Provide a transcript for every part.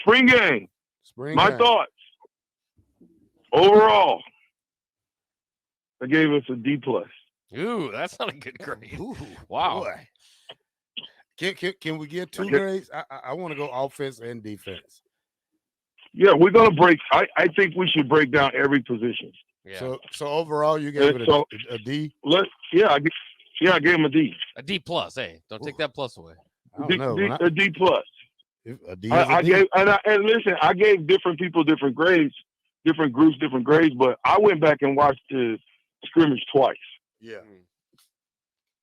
spring game. Spring My game. thoughts overall, I gave us a D plus. Ooh, that's not a good grade. Ooh, Wow. boy. Can we get two Okay. grades? I want to go offense and defense. Yeah, we're gonna break. I think we should break down every position. Yeah. So overall, you gave it So a D. I gave him a D. A D plus. Hey, don't take that plus away. I don't know. A D plus. A D is a I D. gave and listen, I gave different people different grades, different groups different grades, but I went back and watched the scrimmage twice. Yeah.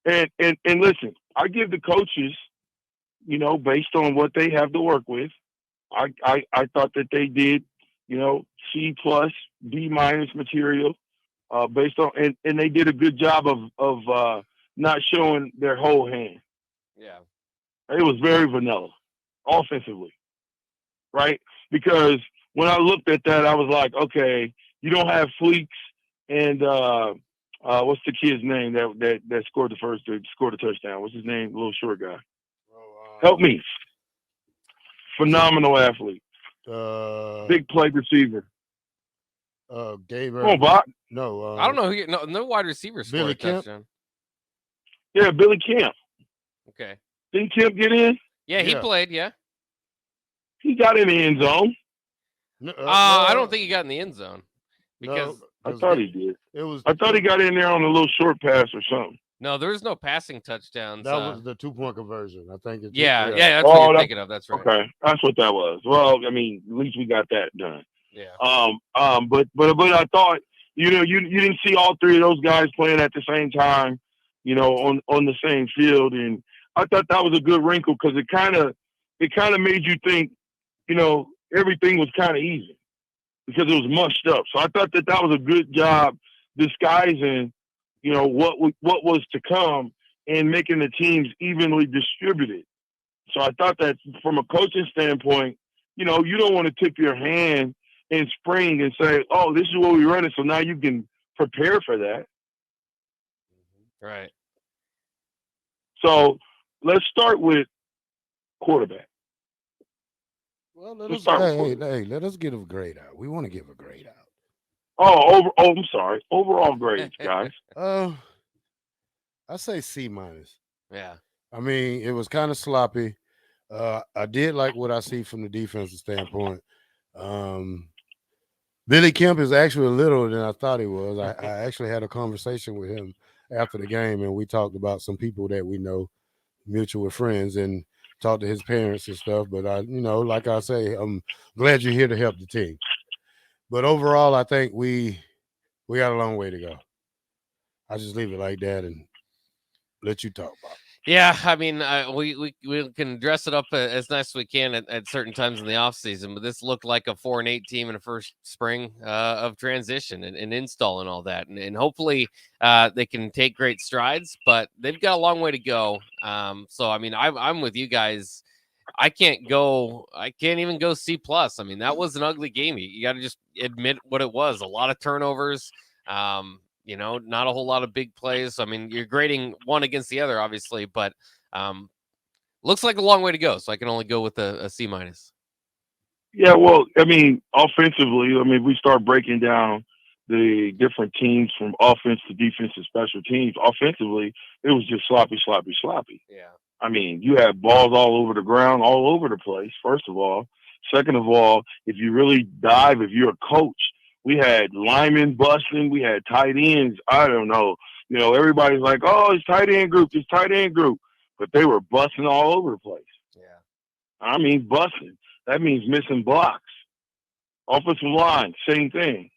And listen, I give the coaches, based on what they have to work with, I thought that they did, C plus, B minus material, based on and they did a good job of not showing their whole hand. Yeah. It was very vanilla, offensively, right? Because when I looked at that, I was like, okay, you don't have Fleeks and what's the kid's name that scored the touchdown? What's his name? The little short guy. Help me. Phenomenal athlete. Big play receiver. Gabriel. Come on, Bach. No. I don't know who. No wide receiver scored a Kemp? touchdown. Yeah, Billy Kemp. Okay. Didn't Kemp get in? Yeah, he Yeah. played. Yeah. He got in the end zone. No, I don't think he got in the end zone because I thought he did. It was. I thought he got in there on a little short pass or something. no, there was no passing touchdowns. That was the 2-point conversion. I think. Yeah, yeah. that's what you're thinking of. That's right. Okay, that's what that was. Well, I mean, at least we got that done. Yeah. But I thought, you didn't see all three of those guys playing at the same time, on the same field, and I thought that was a good wrinkle because it kind of made you think, everything was kind of easy because it was mushed up. So I thought that was a good job disguising, what was to come and making the teams evenly distributed. So I thought that from a coaching standpoint, you don't want to tip your hand in spring and say, oh, this is what we're running. So now you can prepare for that. Right. So let's start with quarterback. Well, Let's start with let us give a grade out. We want to give a grade out. I'm sorry. Overall grades, guys. I say C minus. Yeah. I mean, it was kind of sloppy. I did like what I see from the defensive standpoint. Billy Kemp is actually littler than I thought he was. I actually had a conversation with him after the game, and we talked about some people that we know, mutual friends, and talked to his parents and stuff. But like I say, I'm glad you're here to help the team. But overall, I think we got a long way to go. I just leave it like that and let you talk about it. Yeah, I mean, we can dress it up as nice as we can at certain times in the off season, but this looked like a 4-8 team in a first spring of transition and install and all that, and hopefully they can take great strides, but they've got a long way to go. So I mean, I'm with you guys. I can't even go C plus. I mean, that was an ugly game. You got to just admit what it was. A lot of turnovers. Not a whole lot of big plays. I mean, you're grading one against the other, obviously, but looks like a long way to go. So I can only go with a C minus. Yeah, well, I mean, offensively, we start breaking down the different teams from offense to defense and special teams. Offensively, it was just sloppy. Yeah. I mean, you had balls all over the ground, all over the place, first of all. Second of all, if you really dive, if you're a coach, we had linemen busting. We had tight ends. I don't know. Everybody's like, oh, it's tight end group. But they were busting all over the place. Yeah. I mean, busting. That means missing blocks. Offensive line, same thing.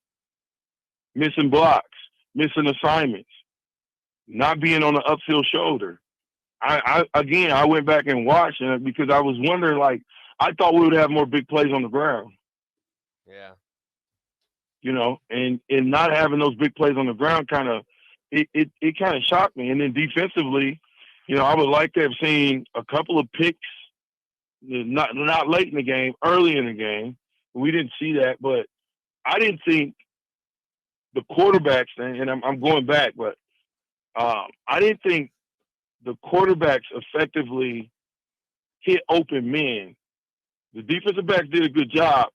Missing blocks, missing assignments, not being on the upfield shoulder. I went back and watched it because I was wondering, I thought we would have more big plays on the ground. Yeah. And not having those big plays on the ground it kind of shocked me. And then defensively, I would like to have seen a couple of picks, not late in the game, early in the game. We didn't see that, but I didn't think the quarterbacks, and I'm going back, but I didn't think the quarterbacks effectively hit open men The defensive backs did a good job,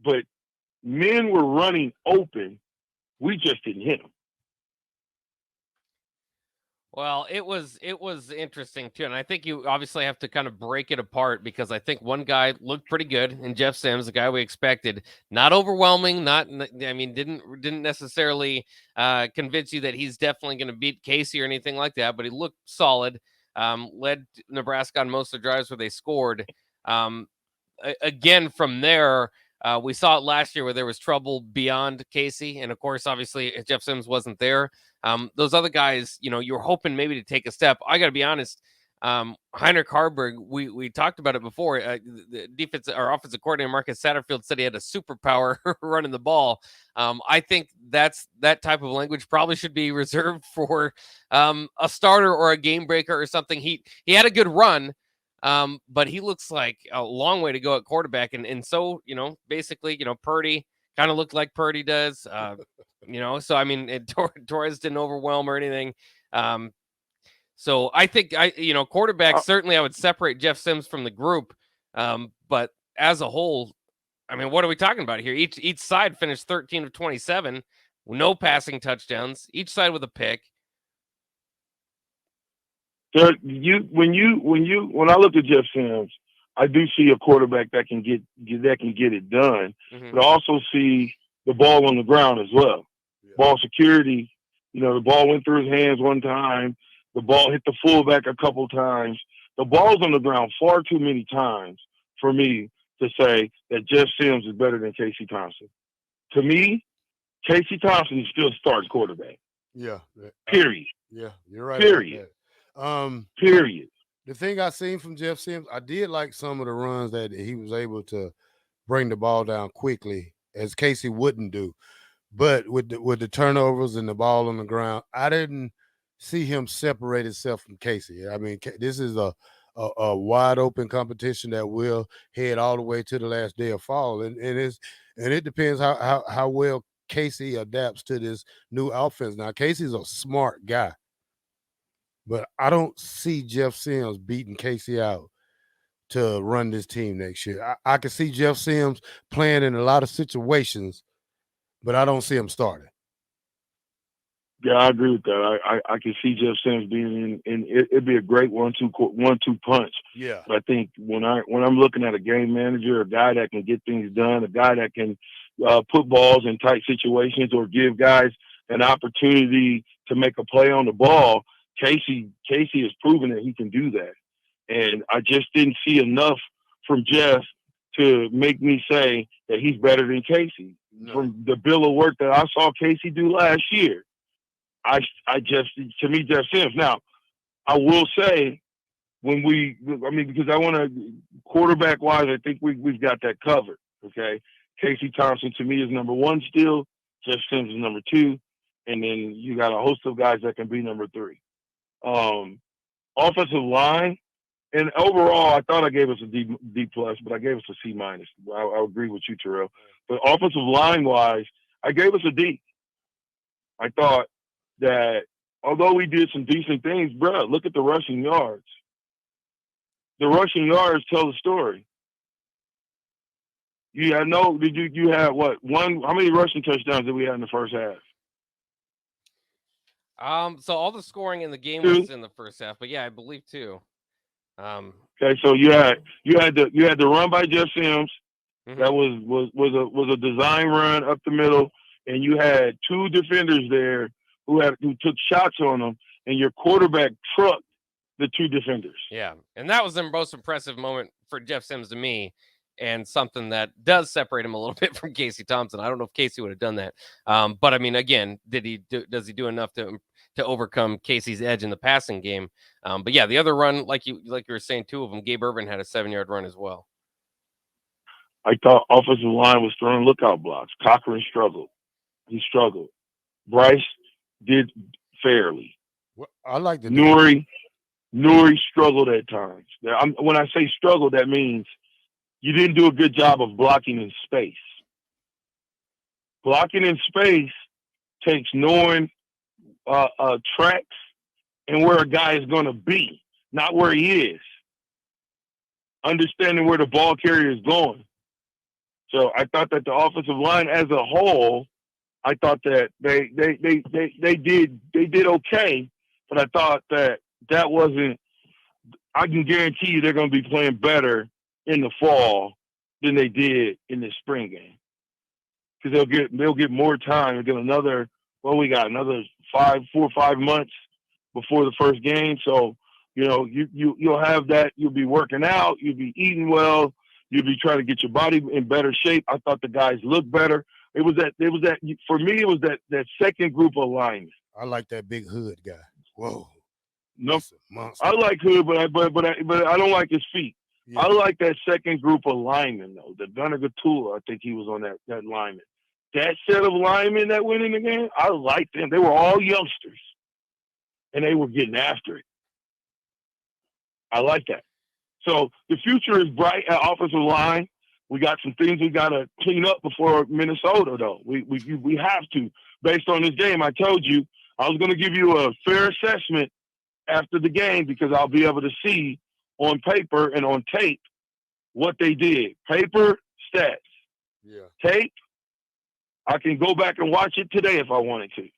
but men were running open. We just didn't hit them. Well, it was interesting too, and I think you obviously have to kind of break it apart because I think one guy looked pretty good in Jeff Sims, the guy we expected. Not overwhelming, didn't necessarily convince you that he's definitely going to beat Casey or anything like that, but he looked solid. Led Nebraska on most of the drives where they scored. Again, from there, we saw it last year where there was trouble beyond Casey, and of course, obviously, Jeff Sims wasn't there. Those other guys, you were hoping maybe to take a step. I got to be honest. Heinrich Harburg, we talked about it before. The defense or offensive coordinator Marcus Satterfield said he had a superpower running the ball. I think that type of language probably should be reserved for a starter or a game breaker or something. He had a good run. But he looks like a long way to go at quarterback. And so, basically, Purdy kind of looked like Purdy does, so I mean, Torres didn't overwhelm or anything. So I think quarterback, certainly I would separate Jeff Sims from the group. But as a whole, I mean, what are we talking about here? Each side finished 13 of 27, no passing touchdowns, each side with a pick. When I look at Jeff Sims, I do see a quarterback that can get it done, but I also see the ball on the ground as well. Yeah. Ball security, the ball went through his hands one time. The ball hit the fullback a couple times. The ball's on the ground far too many times for me to say that Jeff Sims is better than Casey Thompson. To me, Casey Thompson is still starting quarterback. Yeah. Period. Yeah, you're right. Period. Period. The thing I seen from Jeff Sims, I did like some of the runs that he was able to bring the ball down quickly, as Casey wouldn't do. But with the turnovers and the ball on the ground, I didn't see him separate himself from Casey. I mean, this is a wide open competition that will head all the way to the last day of fall, and it depends how well Casey adapts to this new offense. Now, Casey's a smart guy. But I don't see Jeff Sims beating Casey out to run this team next year. I can see Jeff Sims playing in a lot of situations, but I don't see him starting. Yeah, I agree with that. I can see Jeff Sims being in it'd be a great 1-2 punch. Yeah. But I think when I'm looking at a game manager, a guy that can get things done, a guy that can put balls in tight situations or give guys an opportunity to make a play on the ball, Casey has proven that he can do that. And I just didn't see enough from Jeff to make me say that he's better than Casey. No. From the bill of work that I saw Casey do last year, to me, Jeff Sims. Now, I will say because I want to, quarterback wise, I think we've got that covered. Okay. Casey Thompson to me is number one still. Jeff Sims is number two. And then you got a host of guys that can be number three. Offensive line, and overall, I thought I gave us a D plus, but I gave us a C minus. I agree with you, Terrell. But offensive line wise, I gave us a D. I thought that although we did some decent things, bro, look at the rushing yards. The rushing yards tell the story. You had what? How many rushing touchdowns did we have in the first half? So all the scoring in the game was in the first half, but yeah, I believe two. Okay, so you had the run by Jeff Sims. Mm-hmm. That was a design run up the middle, and you had two defenders there who took shots on them, and your quarterback trucked the two defenders. Yeah, and that was the most impressive moment for Jeff Sims to me, and something that does separate him a little bit from Casey Thompson. I don't know if Casey would have done that, but I mean, again, does he do enough to overcome Casey's edge in the passing game? But yeah, the other run, like you were saying, two of them, Gabe Ervin had a 7-yard run as well. I thought offensive line was throwing lookout blocks. Cochran struggled. He struggled. Bryce did fairly. Well, I like the Nuri struggled at times. When I say struggle, that means you didn't do a good job of blocking in space. Blocking in space takes knowing tracks and where a guy is going to be, not where he is. understanding where the ball carrier is going. So I thought that the offensive line as a whole, I thought that they did okay, but I thought that that wasn't. I can guarantee you they're going to be playing better in the fall than they did in the spring game because they'll get more time. They'll get another. Well, we got another 4 or 5 months before the first game, so you'll have that. You'll be working out. You'll be eating well. You'll be trying to get your body in better shape. I thought the guys looked better. It was that for me. It was that second group of linemen. I like that big Hood guy. Whoa. No, I like Hood, but I don't like his feet. Yeah. I like that second group of linemen though. The Gunnar-Gatula, I think he was on that lineman. That set of linemen that went in the game, I liked them. They were all youngsters, and they were getting after it. I like that. So the future is bright at offensive line. We got some things we got to clean up before Minnesota, though. We have to, based on this game. I told you I was going to give you a fair assessment after the game because I'll be able to see on paper and on tape what they did. Paper, stats. Yeah. Tape, I can go back and watch it today if I wanted to.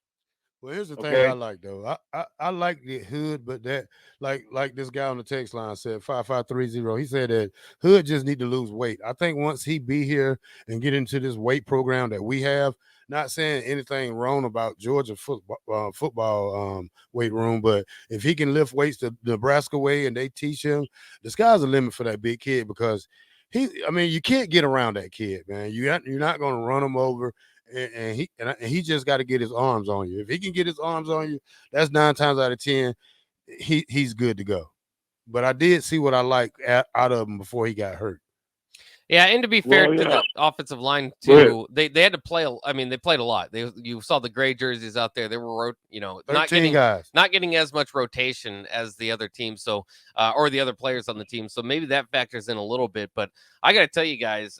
Well, here's the thing I like though. I like the Hood, but that like this guy on the text line said 5530. He said that Hood just need to lose weight. I think once he be here and get into this weight program that we have, not saying anything wrong about Georgia football weight room, but if he can lift weights the Nebraska way and they teach him, the sky's the limit for that big kid because you can't get around that kid, man. You're not going to run him over. And he just got to get his arms on you. If he can get his arms on you, that's 9 times out of 10, he's good to go. But I did see what I like out of him before he got hurt. Yeah, and to be fair to the offensive line too, they had to play. They played a lot. You saw the gray jerseys out there. They were not getting as much rotation as the other teams. So or the other players on the team. So maybe that factors in a little bit. But I got to tell you guys,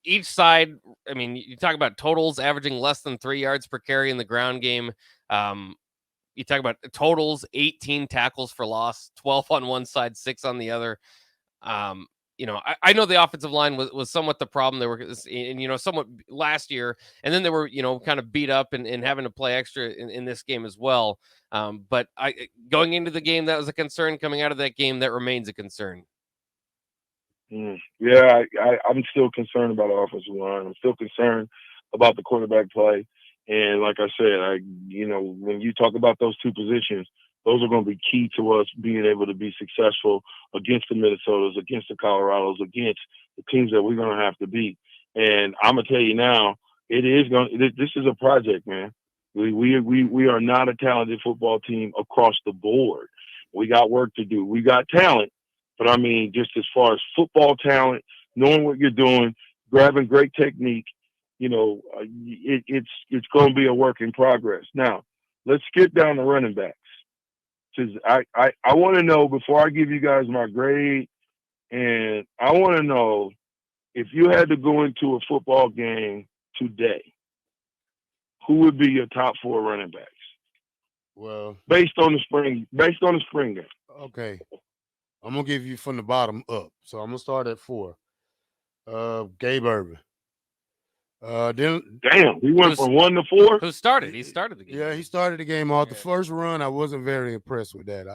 each side, you talk about totals averaging less than 3 yards per carry in the ground game. You talk about totals, 18 tackles for loss, 12 on one side, 6 on the other. I know the offensive line was somewhat the problem. They were, somewhat last year, and then they were, kind of beat up and having to play extra in this game as well. But going into the game, that was a concern. Coming out of that game, that remains a concern. Yeah, I'm still concerned about the offensive line. I'm still concerned about the quarterback play. And like I said, when you talk about those two positions, those are going to be key to us being able to be successful against the Minnesotas, against the Colorados, against the teams that we're going to have to beat. And I'm going to tell you now, this is a project, man. We are not a talented football team across the board. We got work to do. We got talent. But just as far as football talent, knowing what you're doing, grabbing great technique, it's going to be a work in progress. Now, let's skip down the running backs. Because I want to know, before I give you guys my grade, and I want to know if you had to go into a football game today, who would be your top 4 running backs? Well, based on the spring game. Okay. I'm going to give you from the bottom up. So I'm going to start at 4. Gabe Ervin. Damn, he went from 1 to 4? Who started? He started the game. Yeah, he started the game off. The first run, I wasn't very impressed with that.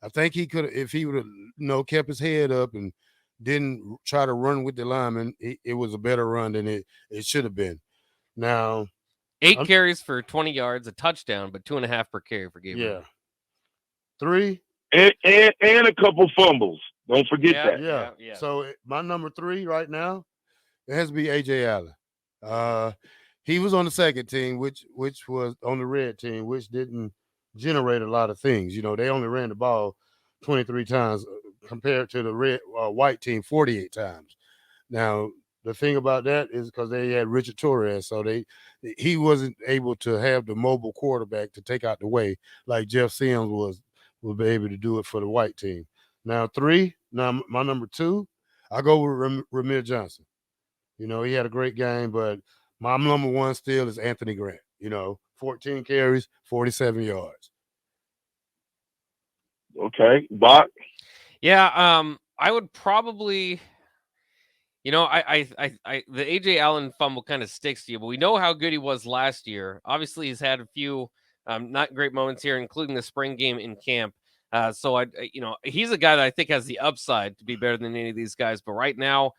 I think he could have, if he would have, kept his head up and didn't try to run with the lineman, it was a better run than it should have been. Now, 8 carries for 20 yards, a touchdown, but 2.5 per carry for Gabe. Yeah. 3. And a couple fumbles. Don't forget that. Yeah. So my number 3 right now, it has to be A.J. Allen. He was on the second team, which was on the red team, which didn't generate a lot of things. They only ran the ball 23 times compared to the white team 48 times. Now, the thing about that is because they had Richard Torres, so he wasn't able to have the mobile quarterback to take out the way like Jeff Sims will be able to do it for the white team. Now, 3, my number 2, I go with Ramir Johnson. He had a great game, but my number 1 still is Anthony Grant. 14 carries, 47 yards. Okay, Bach. Yeah, I would probably, the AJ Allen fumble kind of sticks to you, but we know how good he was last year. Obviously, he's had a few not great moments here, including the spring game in camp. He's a guy that I think has the upside to be better than any of these guys. But right now,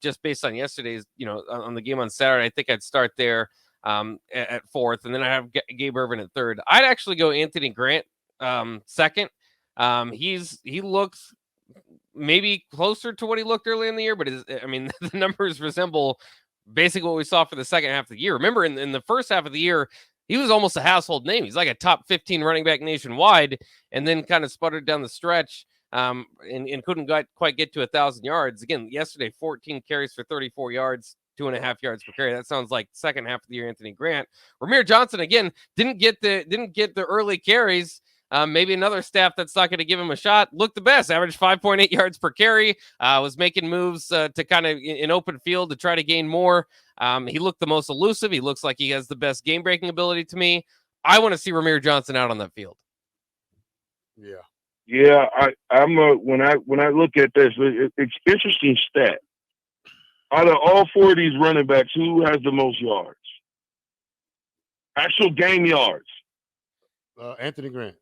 just based on yesterday's, on the game on Saturday, I think I'd start there at fourth, and then I have Gabe Ervin at third. I'd actually go Anthony Grant second. He looks maybe closer to what he looked early in the year, but the numbers resemble basically what we saw for the second half of the year. Remember, in the first half of the year, he was almost a household name. He's like a top 15 running back nationwide, and then kind of sputtered down the stretch and couldn't quite get to 1,000 yards. Again, yesterday, 14 carries for 34 yards, 2.5 yards per carry. That sounds like second half of the year Anthony Grant. Rahmir Johnson, again, didn't get the early carries. Maybe another staff that's not going to give him a shot. Looked the best, averaged 5.8 yards per carry. Was making moves to kind of in open field to try to gain more. He looked the most elusive. He looks like he has the best game-breaking ability to me. I want to see Rahmir Johnson out on that field. Yeah. When I look at this, it's interesting stat. Out of all four of these running backs, who has the most yards? Actual game yards. Anthony Grant.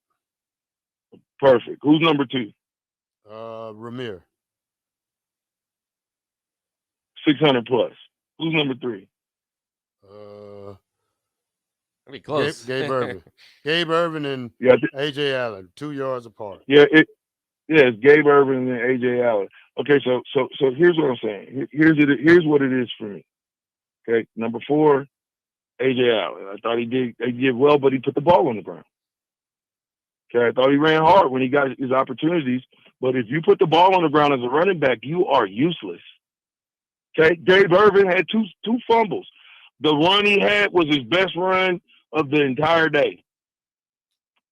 Perfect. Who's number two? Rahmir. 600 plus. Who's number three? That'd be close. Gabe Ervin. Gabe Ervin and AJ Allen, 2 yards apart. It's Gabe Ervin and AJ Allen. Okay, so here's what I'm saying. Here's what it is for me. Okay, number 4, AJ Allen. I thought he did well, but he put the ball on the ground. Okay, I thought he ran hard when he got his opportunities, but if you put the ball on the ground as a running back, you are useless. Okay, Gabe Ervin had two fumbles. The run he had was his best run of the entire day.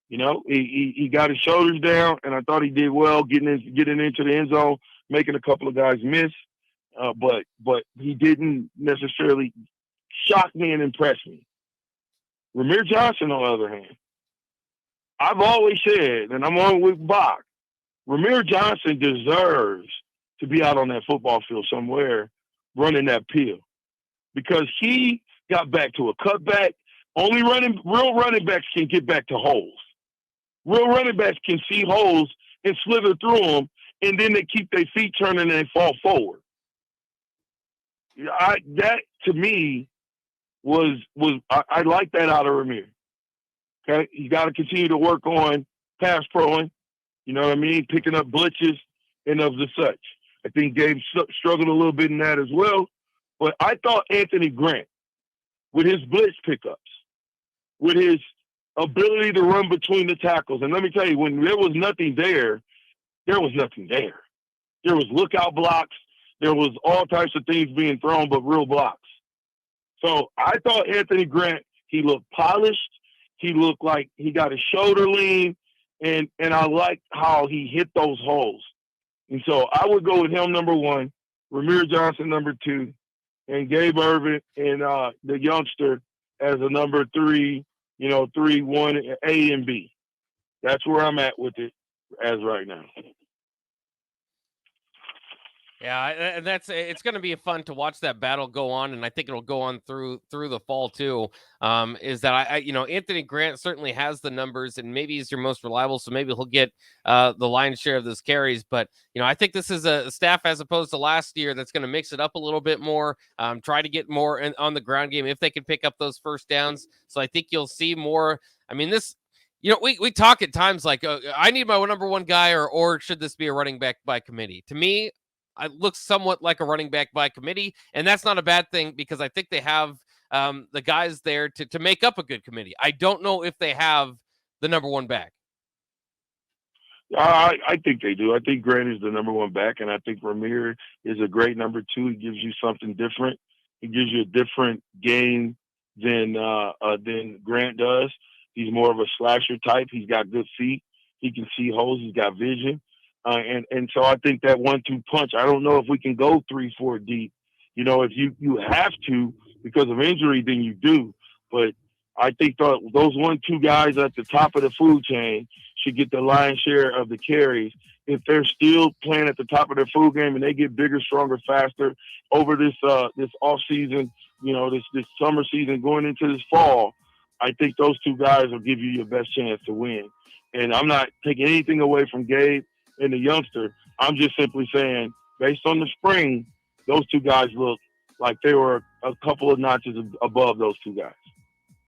He got his shoulders down, and I thought he did well getting into the end zone, making a couple of guys miss. But he didn't necessarily shock me and impress me. Rahmir Johnson, on the other hand, I've always said, and I'm on with Bach, Rahmir Johnson deserves to be out on that football field somewhere running that peel because he got back to a cutback. Only real running backs can get back to holes. Real running backs can see holes and slither through them, and then they keep their feet turning and they fall forward. That to me was I like that out of Rahmir. Okay, you got to continue to work on pass proing. You know what I mean, picking up blitzes and of the such. I think Gabe struggled a little bit in that as well. But I thought Anthony Grant, with his blitz pickups, with his ability to run between the tackles, and let me tell you, when there was nothing there, there was nothing there. There was lookout blocks. There was all types of things being thrown, but real blocks. So I thought Anthony Grant, he looked polished. He looked like he got his shoulder lean, and I liked how he hit those holes. And so I would go with him number 1, Rahmir Johnson number 2, and Gabe Ervin and the youngster as a number 3, 3, 1, A and B. That's where I'm at with it as right now. Yeah, and it's going to be fun to watch that battle go on, and I think it'll go on through the fall too. Is that Anthony Grant certainly has the numbers, and maybe he's your most reliable, so maybe he'll get the lion's share of those carries. But I think this is a staff as opposed to last year that's going to mix it up a little bit more, try to get more on the ground game if they can pick up those first downs. So I think you'll see more. I mean, this. We talk at times like I need my number 1 guy, or should this be a running back by committee? To me, it looks somewhat like a running back by committee, and that's not a bad thing because I think they have the guys there to make up a good committee. I don't know if they have the number 1 back. I think they do. I think Grant is the number 1 back, and I think Rahmir is a great number 2. He gives you something different. He gives you a different game than Grant does. He's more of a slasher type. He's got good feet. He can see holes. He's got vision. And so I think that 1-2 punch, I don't know if we can go 3-4 deep. If you have to because of injury, then you do. But I think those 1-2 guys at the top of the food chain should get the lion's share of the carries. if they're still playing at the top of their food game and they get bigger, stronger, faster over this off season, this summer season going into this fall, I think those two guys will give you your best chance to win. And I'm not taking anything away from Gabe and the youngster. I'm just simply saying, based on the spring, those two guys look like they were a couple of notches above those two guys.